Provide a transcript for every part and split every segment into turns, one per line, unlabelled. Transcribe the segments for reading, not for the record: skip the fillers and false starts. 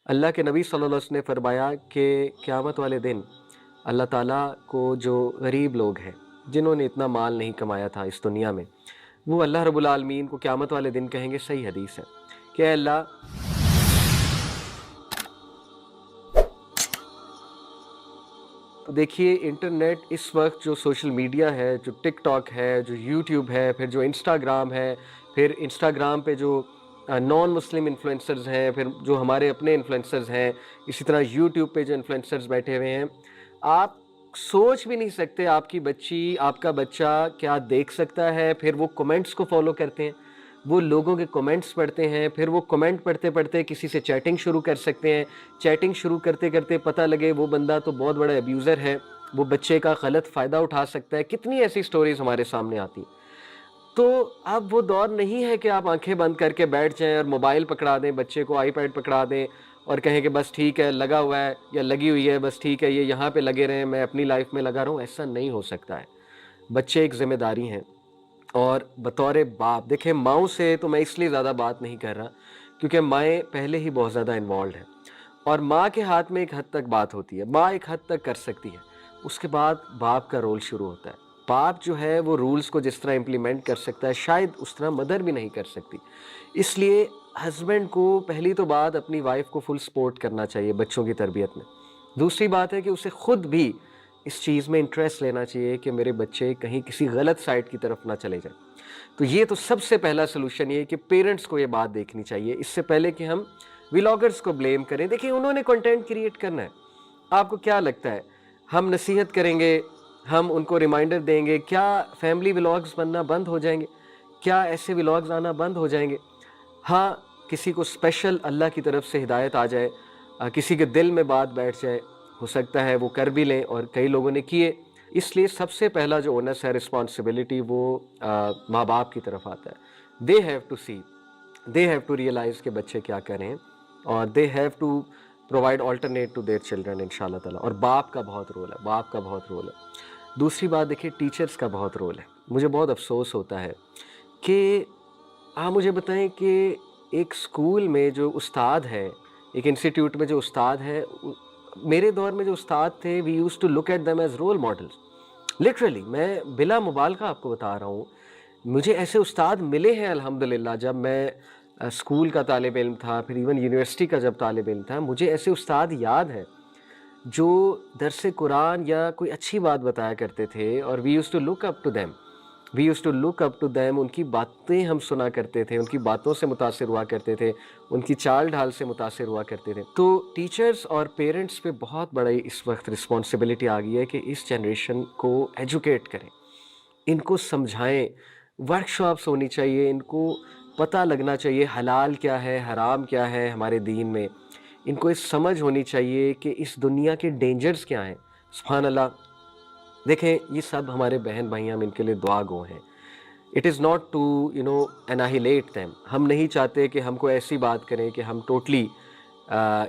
اللہ کے नबी सल्लल्लाहु अलैहि वसल्लम ने फरमाया कि क़यामत वाले दिन अल्लाह ताला को जो गरीब लोग हैं, जिन्होंने इतना माल नहीं कमाया था इस दुनिया में, वो अल्लाह रब्बुल आलमीन को क़यामत वाले दिन कहेंगे, सही हदीस है कि अल्लाह तो देखिए इंटरनेट इस वक्त जो सोशल मीडिया है, जो टिकटॉक है, जो यूट्यूब है, फिर जो इंस्टाग्राम है, फिर इंस्टाग्राम पे जो नॉन मुस्लिम इन्फ्लुएंसर्स हैं, फिर जो हमारे अपने इन्फ्लुएंसर्स हैं, इसी तरह यूट्यूब पे जो इन्फ्लुएंसर्स बैठे हुए हैं, आप सोच भी नहीं सकते आपकी बच्ची, आपका बच्चा क्या देख सकता है। फिर वो कमेंट्स को फॉलो करते हैं, वो लोगों के कमेंट्स पढ़ते हैं, फिर वो कमेंट पढ़ते पढ़ते किसी से चैटिंग शुरू कर सकते हैं। चैटिंग शुरू करते करते पता लगे वो बंदा तो बहुत बड़ा अब्यूज़र है, वो बच्चे का गलत फ़ायदा उठा सकता है। कितनी ऐसी स्टोरीज़ हमारे सामने आती हैं। तो अब वो दौर नहीं है कि आप आंखें बंद करके बैठ जाएं और मोबाइल पकड़ा दें, बच्चे को आईपैड पकड़ा दें और कहें कि बस ठीक है, लगा हुआ है या लगी हुई है, बस ठीक है, ये यहाँ पे लगे रहें, मैं अपनी लाइफ में लगा रहूँ। ऐसा नहीं हो सकता है। बच्चे एक जिम्मेदारी हैं और बतौर बाप देखें, माँओं से तो मैं इसलिए ज़्यादा बात नहीं कर रहा क्योंकि माएँ पहले ही बहुत ज़्यादा इन्वॉल्व हैं और माँ के हाथ में एक हद तक बात होती है, माँ एक हद तक कर सकती है, उसके बाद बाप का रोल शुरू होता है। बाप जो है वो रूल्स को जिस तरह इम्प्लीमेंट कर सकता है, शायद उस तरह मदर भी नहीं कर सकती। इसलिए हस्बैंड को पहली तो बात अपनी वाइफ को फुल सपोर्ट करना चाहिए बच्चों की तरबियत में। दूसरी बात है कि उसे खुद भी इस चीज़ में इंटरेस्ट लेना चाहिए कि मेरे बच्चे कहीं किसी गलत साइड की तरफ ना चले जाएं। तो ये तो सबसे पहला सलूशन ये है कि पेरेंट्स को ये बात देखनी चाहिए, इससे पहले कि हम व्लॉगर्स को ब्लेम करें। देखिए उन्होंने कंटेंट क्रिएट करना है, आपको क्या लगता है हम नसीहत करेंगे, हम उनको रिमाइंडर देंगे, क्या फैमिली व्लॉग्स बनना बंद हो जाएंगे? क्या ऐसे व्लॉग्स आना बंद हो जाएंगे? हाँ, किसी को स्पेशल अल्लाह की तरफ से हिदायत आ जाए, किसी के दिल में बात बैठ जाए, हो सकता है वो कर भी लें और कई लोगों ने किए। इसलिए सबसे पहला जो ओनस है, रिस्पॉन्सिबिलिटी, वो माँ बाप की तरफ आता है। They have to see, they have to realize कि बच्चे क्या कर रहे हैं और they have to provide alternate to their children इंशाल्लाह ताला। और बाप का बहुत रोल है, बाप का बहुत रोल है। दूसरी बात देखिए, टीचर्स का बहुत रोल है। मुझे बहुत अफ़सोस होता है कि आप मुझे बताएं कि एक स्कूल में जो उस्ताद है, एक इंस्टीट्यूट में जो उस्ताद है, मेरे दौर में जो उस्ताद थे, we used to look at them as role models. Literally मैं बिला मुबालगा आपको बता रहा हूँ, मुझे ऐसे उस्ताद मिले हैं अल्हम्दुलिल्लाह। जब मैं स्कूल का तालिब इल्म था, फिर इवन यूनिवर्सिटी का जब तालिब इल्म था, मुझे ऐसे उस्ताद याद हैं जो दरसे कुरान या कोई अच्छी बात बताया करते थे और we used to look up to them, we used to look up to them. उनकी बातें हम सुना करते थे, उनकी बातों से मुतासिर हुआ करते थे, उनकी चाल ढाल से मुतासिर हुआ करते थे। तो टीचर्स और पेरेंट्स पे बहुत बड़ी इस वक्त रिस्पॉन्सिबिलिटी आ गई है कि इस जनरेशन को एजुकेट करें, इनको समझाएं। वर्कशॉप्स होनी चाहिए, इनको पता लगना चाहिए हलाल क्या है, हराम क्या है हमारे दीन में। इनको इस समझ होनी चाहिए कि इस दुनिया के डेंजर्स क्या हैं। सुभान अल्लाह, देखें ये सब हमारे बहन भाई, हम इनके लिए दुआ गो हैं। It is not to annihilate them. हम नहीं चाहते कि हमको ऐसी बात करें कि हम टोटली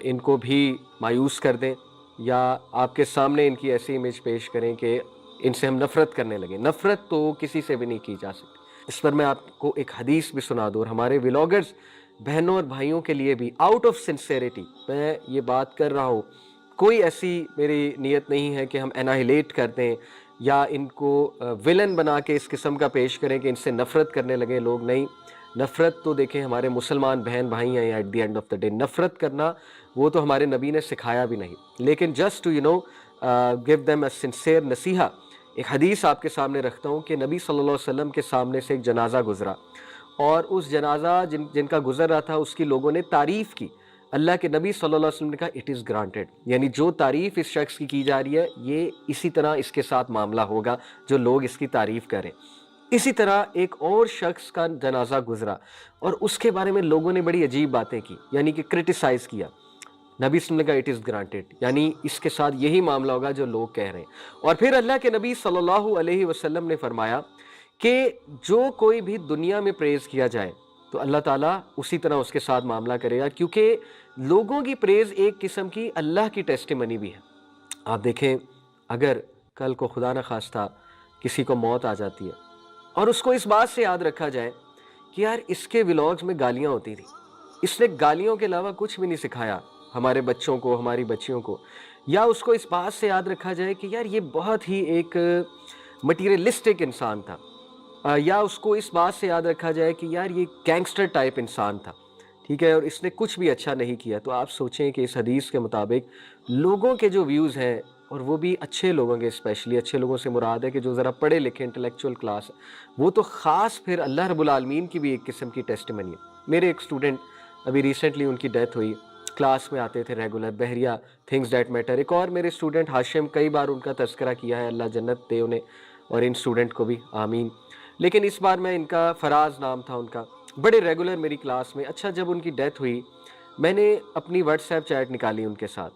इनको भी मायूस कर दें या आपके सामने इनकी ऐसी इमेज पेश करें कि इनसे हम नफ़रत करने लगें। नफ़रत तो किसी से भी नहीं की जा सकती। इस पर मैं आपको एक हदीस भी सुना दूँ और हमारे व्लॉगर्स बहनों और भाइयों के लिए भी आउट ऑफ सिंसेरिटी मैं ये बात कर रहा हूँ। कोई ऐसी मेरी नीयत नहीं है कि हम एनाहिलेट कर दें या इनको विलन बना के इस किस्म का पेश करें कि इनसे नफ़रत करने लगे लोग। नहीं, नफ़रत तो देखें हमारे मुसलमान बहन भाई हैं। At the end of the day नफ़रत करना वो तो हमारे नबी ने सिखाया भी नहीं, लेकिन just to give them a sincere नसीहा, एक हदीस आपके सामने रखता हूँ कि नबी सल्लल्लाहु अलैहि वसल्लम के सामने से एक जनाजा गुजरा और उस जनाजा जिनका गुजर रहा था उसकी लोगों ने तारीफ़ की। अल्लाह के नबी सल्लल्लाहु अलैहि वसल्लम ने कहा इट इज़ ग्रांटेड, यानी जो तारीफ़ इस शख्स की जा रही है ये इसी तरह इसके साथ मामला होगा जो लोग इसकी तारीफ़ करें। इसी तरह एक और शख्स का जनाजा गुजरा और उसके बारे में लोगों ने बड़ी अजीब बातें की, यानी कि क्रिटिसाइज़ किया। नबी सल्लल्लाहु अलैहि वसल्लम ने कहा इट इज़ ग्रांटेड, यानी इसके साथ यही मामला होगा जो लोग कह रहे हैं। और फिर अल्लाह के नबी सल्लल्लाहु अलैहि वसल्लम ने फरमाया कि जो कोई भी दुनिया में प्रेज़ किया जाए तो अल्लाह ताला उसी तरह उसके साथ मामला करेगा, क्योंकि लोगों की प्रेज़ एक किस्म की अल्लाह की टेस्टिमनी भी है। आप देखें, अगर कल को खुदा न खास्ता किसी को मौत आ जाती है और उसको इस बात से याद रखा जाए कि यार इसके व्लॉग्स में गालियाँ होती थी, इसने गालियों के अलावा कुछ भी नहीं सिखाया, ہمارے بچوں کو، ہماری بچیوں کو، یا اس کو اس بات سے یاد رکھا جائے کہ یار یہ بہت ہی ایک مٹیریلسٹک انسان تھا، یا اس کو اس بات سے یاد رکھا جائے کہ یار یہ گینگسٹر ٹائپ انسان تھا، ٹھیک ہے، اور اس نے کچھ بھی اچھا نہیں کیا. تو آپ سوچیں کہ اس حدیث کے مطابق لوگوں کے جو ویوز ہیں، اور وہ بھی اچھے لوگوں کے، اسپیشلی اچھے لوگوں سے مراد ہے کہ جو ذرا پڑھے لکھے انٹلیکچوئل کلاس ہے، وہ تو خاص پھر اللہ رب العالمین کی بھی ایک قسم کی ٹیسٹیمنی ہے. میرے ایک اسٹوڈنٹ ابھی ریسنٹلی ان کی ڈیتھ ہوئی، کلاس میں آتے تھے ریگولر، بحریہ تھنگز دیٹ میٹر. ایک اور میرے اسٹوڈنٹ ہاشم، کئی بار ان کا تذکرہ کیا ہے، اللہ جنت دے انہیں اور ان اسٹوڈنٹ کو بھی، آمین. لیکن اس بار میں ان کا فراز نام تھا ان کا، بڑے ریگولر میری کلاس میں. اچھا جب ان کی ڈیتھ ہوئی، میں نے اپنی واٹس ایپ چیٹ نکالی ان کے ساتھ،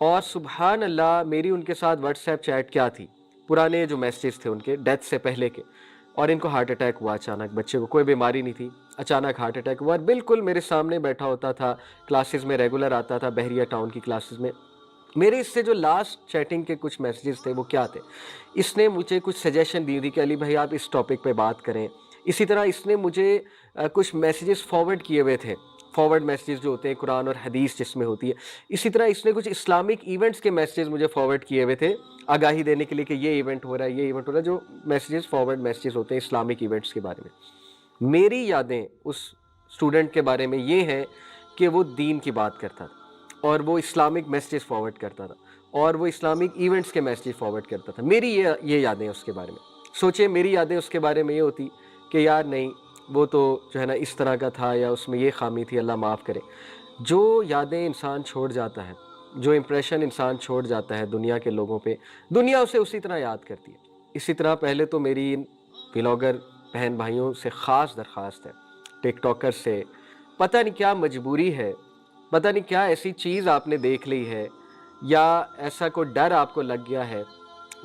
اور سبحان اللہ میری ان کے ساتھ واٹس ایپ چیٹ کیا تھی، پرانے جو میسیجز تھے ان کے ڈیتھ سے پہلے کے. اور ان کو ہارٹ اٹیک ہوا اچانک، بچے کو کوئی بیماری نہیں تھی، اچانک ہارٹ اٹیک ہوا، اور بالکل میرے سامنے بیٹھا ہوتا تھا، کلاسز میں ریگولر آتا تھا بحریہ ٹاؤن کی کلاسز میں. میرے اس سے جو لاسٹ چیٹنگ کے کچھ میسیجز تھے وہ کیا تھے، اس نے مجھے کچھ سجیشن دی تھی کہ علی بھائی آپ اس ٹاپک پہ بات کریں. اسی طرح اس نے مجھے کچھ میسیجز فارورڈ کیے ہوئے تھے، فارورڈ میسیجز جو ہوتے ہیں قرآن اور حدیث جس میں ہوتی ہے. اسی طرح اس نے کچھ اسلامک ایونٹس کے میسیجز مجھے فارورڈ کیے ہوئے تھے، آگاہی دینے کے لیے کہ یہ ایونٹ ہو رہا ہے، یہ ایونٹ ہو رہا ہے، جو میسیجز فارورڈ میسیجز ہوتے ہیں اسلامک ایونٹس کے بارے میں. میری یادیں اس اسٹوڈنٹ کے بارے میں یہ ہیں کہ وہ دین کی بات کرتا تھا، اور وہ اسلامک میسیجز فارورڈ کرتا تھا، اور وہ اسلامک ایونٹس کے میسیجز فارورڈ کرتا تھا. میری یہ یادیں اس کے بارے میں. سوچیں میری یادیں اس کے بارے میں یہ ہوتی کہ یار نہیں، وہ تو جو ہے نا اس طرح کا تھا، یا اس میں یہ خامی تھی، اللہ معاف کرے. جو یادیں انسان چھوڑ جاتا ہے، جو امپریشن انسان چھوڑ جاتا ہے دنیا کے لوگوں پہ، دنیا اسے اسی طرح یاد کرتی ہے. اسی طرح پہلے تو میری ان بلاگر بہن بھائیوں سے خاص درخواست ہے، ٹک ٹاکر سے، پتہ نہیں کیا مجبوری ہے، پتہ نہیں کیا ایسی چیز آپ نے دیکھ لی ہے، یا ایسا کوئی ڈر آپ کو لگ گیا ہے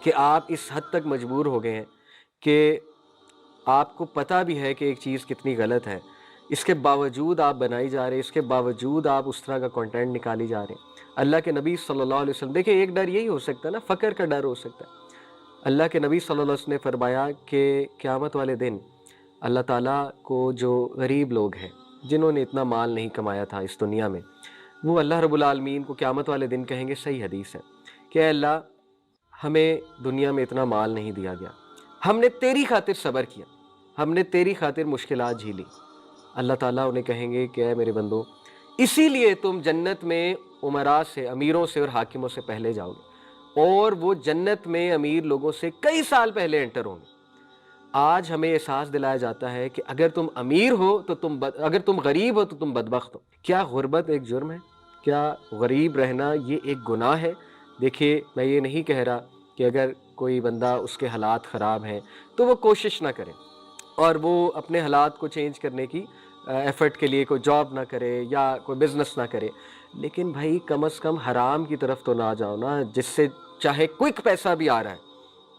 کہ آپ اس حد تک مجبور ہو گئے ہیں کہ آپ کو پتہ بھی ہے کہ ایک چیز کتنی غلط ہے، اس کے باوجود آپ بنائی جا رہے ہیں، اس کے باوجود آپ اس طرح کا کنٹینٹ نکالی جا رہے ہیں. اللہ کے نبی صلی اللہ علیہ وسلم، دیکھیں ایک ڈر یہی ہو سکتا ہے نا، فقر کا ڈر ہو سکتا ہے. اللہ کے نبی صلی اللہ علیہ وسلم نے فرمایا کہ قیامت والے دن اللہ تعالیٰ کو جو غریب لوگ ہیں، جنہوں نے اتنا مال نہیں کمایا تھا اس دنیا میں، وہ اللہ رب العالمین کو قیامت والے دن کہیں گے، صحیح حدیث ہے، کہ اے اللہ ہمیں دنیا میں اتنا مال نہیں دیا گیا، ہم نے تیری خاطر صبر کیا، ہم نے تیری خاطر مشکلات جھیلی. اللہ تعالیٰ انہیں کہیں گے کہ اے میرے بندو، اسی لیے تم جنت میں امراء سے، امیروں سے اور حاکموں سے پہلے جاؤ گے، اور وہ جنت میں امیر لوگوں سے کئی سال پہلے انٹر ہوں گے. آج ہمیں احساس دلایا جاتا ہے کہ اگر تم امیر ہو تو اگر تم غریب ہو تو تم بدبخت ہو. کیا غربت ایک جرم ہے؟ کیا غریب رہنا یہ ایک گناہ ہے؟ دیکھیے میں یہ نہیں کہہ رہا کہ اگر کوئی بندہ اس کے حالات خراب ہیں تو وہ کوشش نہ کرے، اور وہ اپنے حالات کو چینج کرنے کی ایفرٹ کے لیے کوئی جاب نہ کرے یا کوئی بزنس نہ کرے، لیکن بھائی کم از کم حرام کی طرف تو نہ جاؤ نا، جس سے چاہے کوئک پیسہ بھی آ رہا ہے.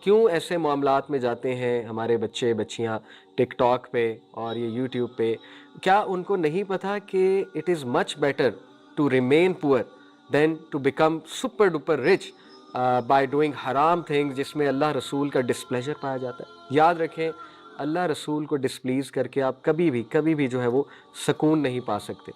کیوں ایسے معاملات میں جاتے ہیں ہمارے بچے بچیاں ٹک ٹاک پہ اور یہ یوٹیوب پہ؟ کیا ان کو نہیں پتا کہ it is much better to remain poor than to become super duper rich by doing حرام تھنگز، جس میں اللہ رسول کا ڈسپلیجر پایا جاتا ہے؟ یاد رکھیں، اللہ رسول کو ڈسپلیز کر کے آپ کبھی بھی جو ہے وہ سکون نہیں پا سکتے.